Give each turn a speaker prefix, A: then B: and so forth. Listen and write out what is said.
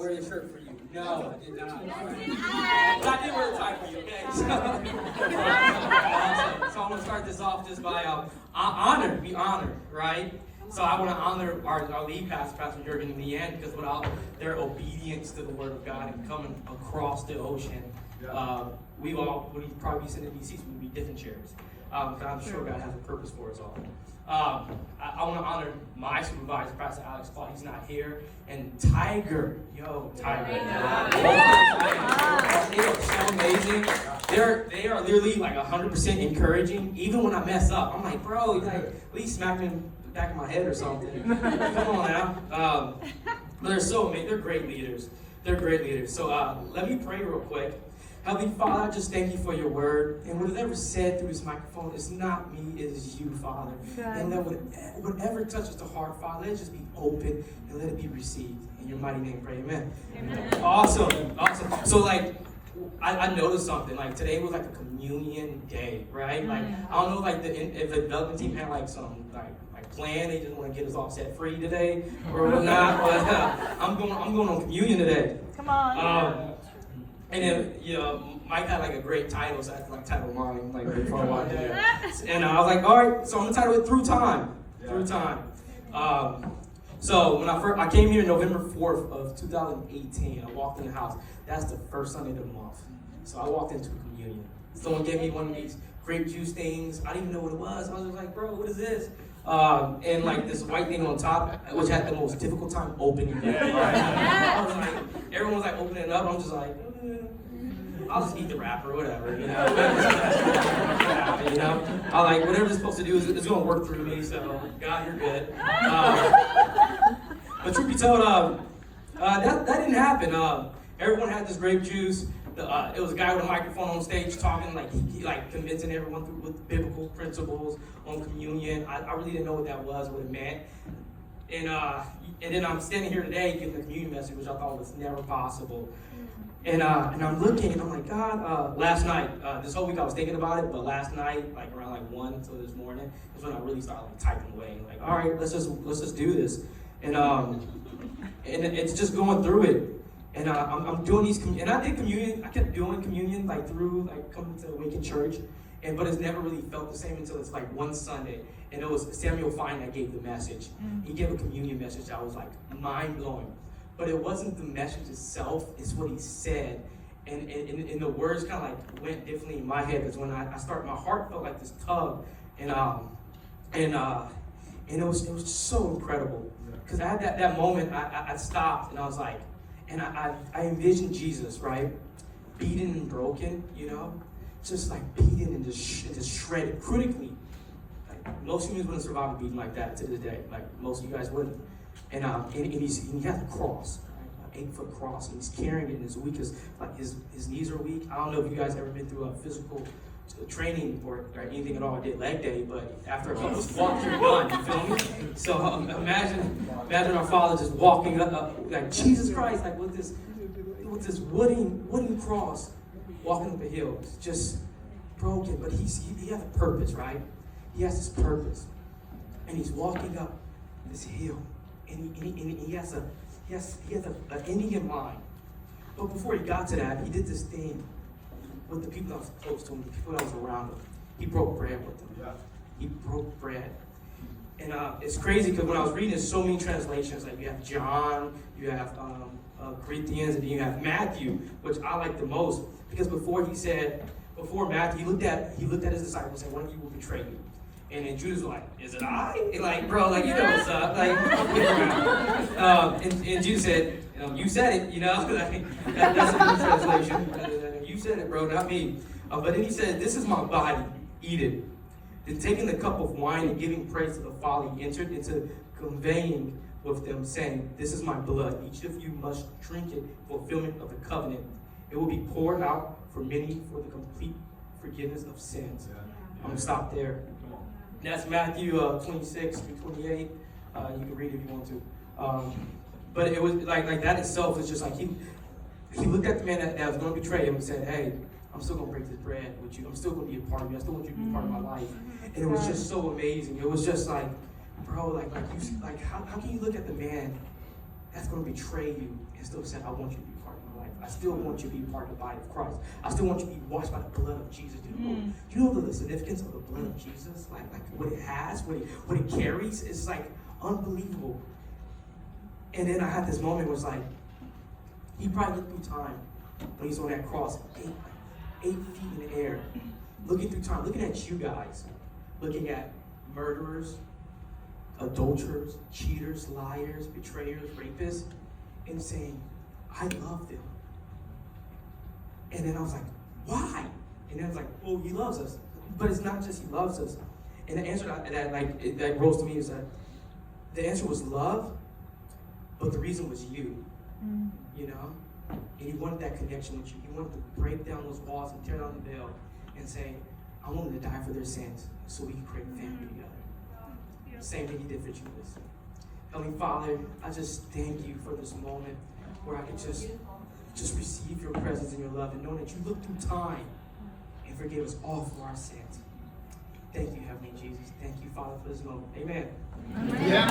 A: wear your shirt for you. No, I did not. But I did wear the tie for you, okay? So I'm going to start this off just by be honored, right? So I want to honor our lead pastor, Pastor Jurgen and Leanne, because without their obedience to the Word of God and coming across the ocean, we all would probably be sitting in these seats, we would be different chairs. I'm sure God has a purpose for us all. I want to honor my supervisor, Pastor Alex Claude. He's not here. And Tiger. Tiger. They are so amazing. They are literally like 100% encouraging. Even when I mess up, I'm like, bro, like, at least smack me in the back of my head or something. Come on now. But they're so amazing. They're great leaders. So let me pray real quick. Heavenly Father, I just thank you for your word. And whatever said through this microphone is not me, it is you, Father. God. And that whatever touches the heart, Father, let it just be open and let it be received. In your mighty name, pray, amen. Amen. Awesome. So like, I noticed something. Like today was like a communion day, right? Like I don't know, like if the development team had like some like plan, they just want to get us all set free today or whatnot. But I'm going on communion today.
B: Come on.
A: And then, Mike had like a great title, so I had to like title mine like before I wanted to do it. And I was like, all right, so I'm gonna title it Through Time. Through Time. So when I came here November 4th of 2018, I walked in the house. That's the first Sunday of the month. So I walked into communion. Someone gave me one of these grape juice things. I didn't even know what it was. I was just like, bro, what is this? And like this white thing on top, which had the most difficult time opening it. I was like, everyone was like opening it up. I'm just like, I'll just eat the wrapper, whatever, I like whatever it's supposed to do is going to work through me. So God, you're good. But truth be told, that didn't happen. Everyone had this grape juice. It was a guy with a microphone on stage talking, like convincing everyone through with biblical principles on communion. I really didn't know what that was, what it meant. And then I'm standing here today giving the communion message, which I thought was never possible. And I'm looking, and I'm like, God, last night, this whole week I was thinking about it, but last night, like around like 1 until this morning, is when I really started like typing away. Like, all right, let's just do this. And it's just going through it. And I'm doing these, and I did communion. I kept doing communion like through like coming to Awaken Church, but it's never really felt the same until it's like one Sunday, and it was Samuel Fine that gave the message. He gave a communion message that was like mind blowing, but it wasn't the message itself; it's what he said, and the words kind of like went differently in my head. Because when I started, my heart felt like this tug, and it was just so incredible. Because I had that moment, I stopped and I was like. And I envisioned Jesus, right? Beaten and broken, just like beaten and just shredded critically. Like most humans wouldn't survive a beating like that to this day. Like most of you guys wouldn't. And he has a cross, right? An 8-foot cross, and he's carrying it, and his weak is like his knees are weak. I don't know if you guys ever been through a physical training or anything at all. I did leg day, but after a couple squats, you're done. You feel me? So imagine our Father just walking up like Jesus Christ, like with this wooden cross, walking up a hill. It's just broken, but he has a purpose, right? He has this purpose, and he's walking up this hill, and he has an ending in mind. But before he got to that, he did this thing with the people that was close to him, the people that was around him. He broke bread with them. Yeah. He broke bread. And it's crazy because when I was reading so many translations, like you have John, you have Corinthians, and then you have Matthew, which I like the most. Because before Matthew, he looked at his disciples and said, one of you will betray me. And then Judas was like, is it I? And like, bro, like, you know what's up. Like, and Judas said, you said it, like, that's a good translation. You said it, bro, not me. But then he said, this is my body, eat it. Then taking the cup of wine and giving praise to the Father, he entered into conveying with them, saying, this is my blood. Each of you must drink it, fulfillment of the covenant. It will be poured out for many for the complete forgiveness of sins. I'm going to stop there. That's Matthew 26 through 28. You can read it if you want to. But it was like that itself is just like he looked at the man that was going to betray him and said, hey, I'm still going to break this bread with you. I'm still going to be a part of you. I still want you to be part of my life. And it was just so amazing. It was just like, bro, how can you look at the man that's going to betray you and still say, I want you to be part of my life. I still want you to be part of the body of Christ. I still want you to be washed by the blood of Jesus. Do you know the significance of the blood of Jesus? Like what it has, what it carries? It's like unbelievable. And then I had this moment where it's like, he probably looked through time when he's on that cross, 8 feet in the air, looking through time, looking at you guys, looking at murderers, adulterers, cheaters, liars, betrayers, rapists, and saying, I love them. And then I was like, why? And then I was like, well, he loves us. But it's not just he loves us. And the answer that rose to me is that the answer was love, but the reason was you. You know? And he wanted that connection with you. He wanted to break down those walls and tear down the veil and say, I want them to die for their sins so we can create family together. Same thing he did for Jesus. Heavenly Father, I just thank you for this moment where I could just receive your presence and your love and know that you look through time and forgive us all for our sins. Thank you, Heavenly Jesus. Thank you, Father, for this moment. Amen.
B: Yeah.